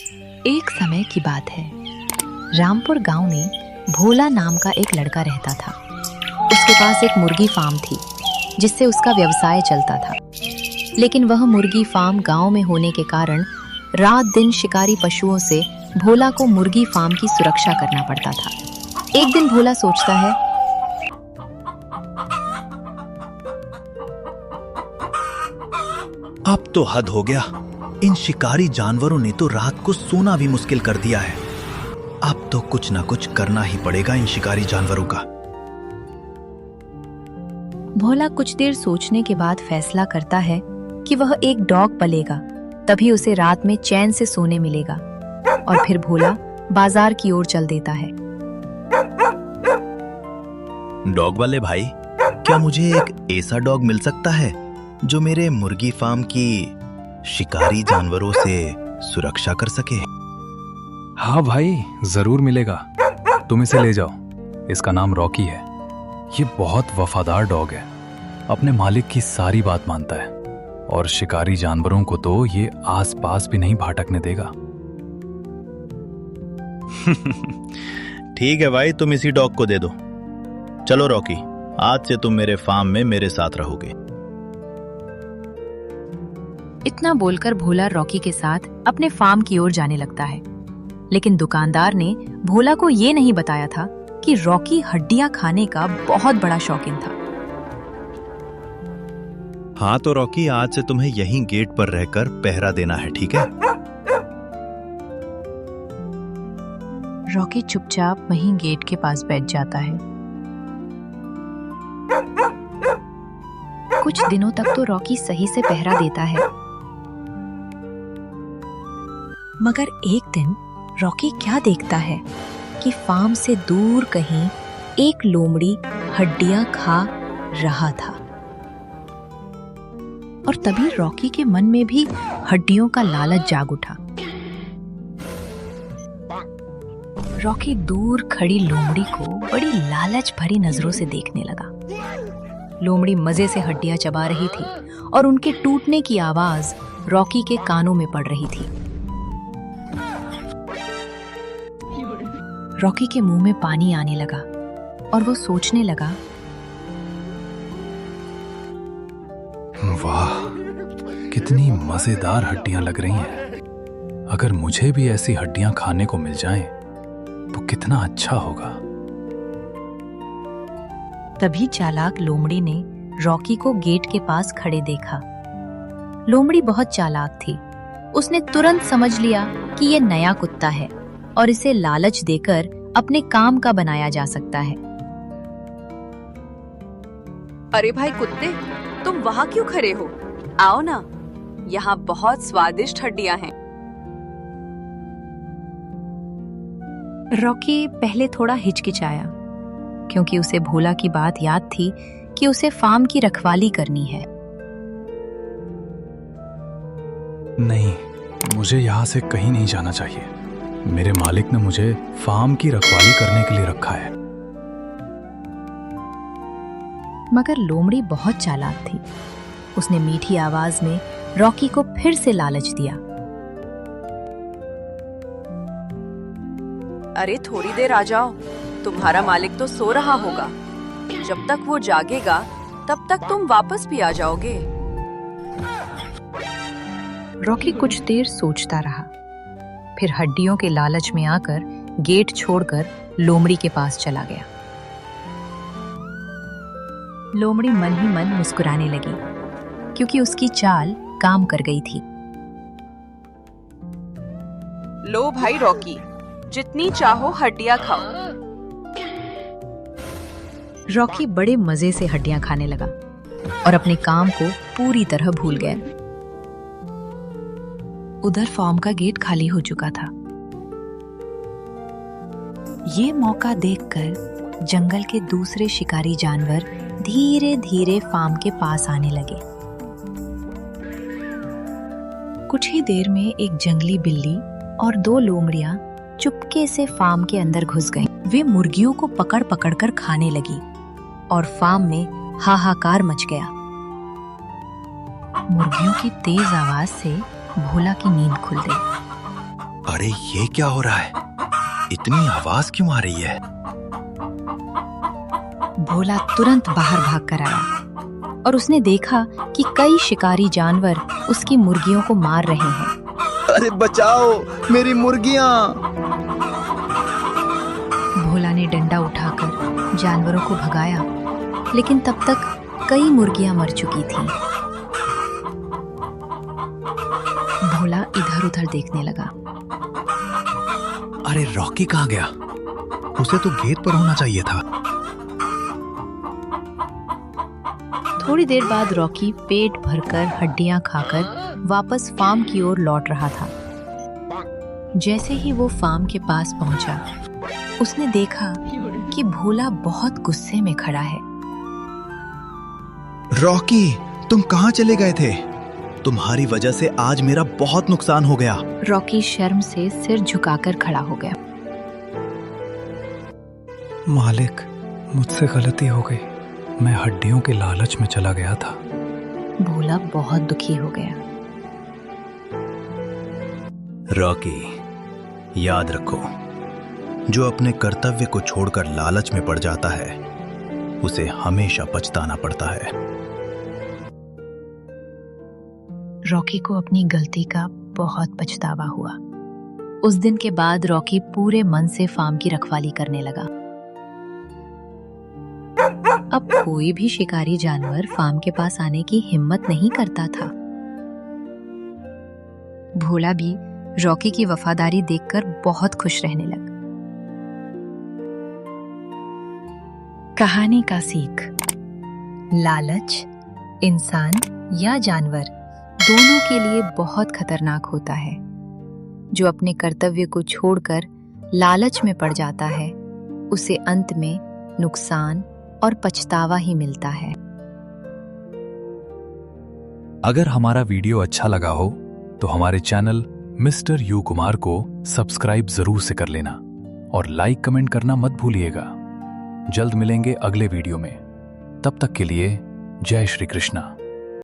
एक समय की बात है। रामपुर गांव में भोला नाम का एक लड़का रहता था। उसके पास एक मुर्गी फार्म थी जिससे उसका व्यवसाय चलता था। लेकिन वह मुर्गी फार्म गांव में होने के कारण रात दिन शिकारी पशुओं से भोला को मुर्गी फार्म की सुरक्षा करना पड़ता था। एक दिन भोला सोचता है, अब तो हद हो गया। इन शिकारी जानवरों ने तो रात को सोना भी मुश्किल कर दिया है। अब तो कुछ ना कुछ करना ही पड़ेगा इन शिकारी जानवरों का। भोला कुछ देर सोचने के बाद फैसला करता है कि वह एक डॉग पालेगा, तभी उसे रात में चैन से सोने मिलेगा। और फिर भोला बाजार की ओर चल देता है। डॉग वाले भाई, क्या मुझे एक ऐसा डॉग मिल सकता है जो मेरे मुर्गी फार्म की शिकारी जानवरों से सुरक्षा कर सके? हाँ भाई, जरूर मिलेगा। तुम इसे ले जाओ। इसका नाम रॉकी है। ये बहुत वफादार डॉग है, अपने मालिक की सारी बात मानता है और शिकारी जानवरों को तो ये आसपास भी नहीं भटकने देगा। ठीक है भाई, तुम इसी डॉग को दे दो। चलो रॉकी, आज से तुम मेरे फार्म में मेरे साथ रहोगे। इतना बोलकर भोला रॉकी के साथ अपने फार्म की ओर जाने लगता है। लेकिन दुकानदार ने भोला को ये नहीं बताया था कि रॉकी हड्डियां खाने का बहुत बड़ा शौकीन था। हाँ तो रॉकी, आज से तुम्हें यहीं गेट पर रहकर पहरा देना है, ठीक है? रॉकी चुपचाप वहीं गेट के पास बैठ जाता है। कुछ दिनों तक तो रॉकी सही से पहरा देता है, मगर एक दिन रॉकी क्या देखता है कि फार्म से दूर कहीं एक लोमड़ी हड्डियां खा रहा था। और तभी रॉकी के मन में भी हड्डियों का लालच जाग उठा। रॉकी दूर खड़ी लोमड़ी को बड़ी लालच भरी नजरों से देखने लगा। लोमड़ी मजे से हड्डियां चबा रही थी और उनके टूटने की आवाज रॉकी के कानों में पड़ रही थी। रॉकी के मुंह में पानी आने लगा और वो सोचने लगा, वाह, कितनी मजेदार हड्डियां लग रही हैं। अगर मुझे भी ऐसी हड्डियां खाने को मिल जाएं, तो कितना अच्छा होगा। तभी चालाक लोमड़ी ने रॉकी को गेट के पास खड़े देखा। लोमड़ी बहुत चालाक थी। उसने तुरंत समझ लिया कि ये नया कुत्ता है और इसे लालच देकर अपने काम का बनाया जा सकता है। अरे भाई कुत्ते, तुम वहाँ क्यों खड़े हो? आओ ना, यहाँ बहुत स्वादिष्ट हड्डियां हैं। रॉकी पहले थोड़ा हिचकिचाया, क्योंकि उसे भोला की बात याद थी कि उसे फार्म की रखवाली करनी है। नहीं, मुझे यहाँ से कहीं नहीं जाना चाहिए। मेरे मालिक ने मुझे फार्म की रखवाली करने के लिए रखा है। मगर लोमड़ी बहुत चालाक थी। उसने मीठी आवाज में रॉकी को फिर से लालच दिया। अरे थोड़ी देर आ जाओ, तुम्हारा मालिक तो सो रहा होगा। जब तक वो जागेगा तब तक तुम वापस भी आ जाओगे। रॉकी कुछ देर सोचता रहा, फिर हड्डियों के लालच में आकर गेट छोड़कर लोमड़ी के पास चला गया। लोमड़ी मन ही मन मुस्कुराने लगी, क्योंकि उसकी चाल काम कर गई थी। लो भाई रॉकी, जितनी चाहो हड्डियां खाओ। रॉकी बड़े मजे से हड्डियां खाने लगा और अपने काम को पूरी तरह भूल गया। उधर फार्म का गेट खाली हो चुका था। ये मौका देखकर जंगल के दूसरे शिकारी जानवर धीरे धीरे फार्म के पास आने लगे। कुछ ही देर में एक जंगली बिल्ली और 2 लोमड़ियां चुपके से फार्म के अंदर घुस गईं। वे मुर्गियों को पकड़ पकड़ कर खाने लगी और फार्म में हाहाकार मच गया। मुर्गियों की तेज आवाज से भोला की नींद खुल गई। अरे ये क्या हो रहा है? इतनी आवाज क्यों आ रही है? भोला तुरंत बाहर भाग कर आया और उसने देखा कि कई शिकारी जानवर उसकी मुर्गियों को मार रहे हैं। अरे बचाओ मेरी मुर्गियां! भोला ने डंडा उठाकर जानवरों को भगाया, लेकिन तब तक कई मुर्गियां मर चुकी थीं। भोला इधर-उधर देखने लगा। अरे रॉकी कहाँ गया? उसे तो गेट पर होना चाहिए था। थोड़ी देर बाद रॉकी पेट भरकर हड्डियां खाकर वापस फार्म की ओर लौट रहा था। जैसे ही वो फार्म के पास पहुंचा, उसने देखा कि भोला बहुत गुस्से में खड़ा है। रॉकी, तुम कहाँ चले गए थे? तुम्हारी वजह से आज मेरा बहुत नुकसान हो गया। रॉकी शर्म से सिर झुकाकर खड़ा हो गया। मालिक, मुझसे गलती हो गई। मैं हड्डियों के लालच में चला गया था। भोला बहुत दुखी हो गया। रॉकी, याद रखो, जो अपने कर्तव्य को छोड़कर लालच में पड़ जाता है, उसे हमेशा पछताना पड़ता है। रॉकी को अपनी गलती का बहुत पछतावा हुआ। उस दिन के बाद रॉकी पूरे मन से फार्म की रखवाली करने लगा। अब कोई भी शिकारी जानवर फार्म के पास आने की हिम्मत नहीं करता था। भोला भी रॉकी की वफादारी देखकर बहुत खुश रहने लगा। कहानी का सीख: लालच इंसान या जानवर दोनों के लिए बहुत खतरनाक होता है। जो अपने कर्तव्य को छोड़कर लालच में पड़ जाता है, उसे अंत में नुकसान और पछतावा ही मिलता है। अगर हमारा वीडियो अच्छा लगा हो तो हमारे चैनल मिस्टर यू कुमार को सब्सक्राइब जरूर से कर लेना और लाइक कमेंट करना मत भूलिएगा। जल्द मिलेंगे अगले वीडियो में। तब तक के लिए जय श्री कृष्णा।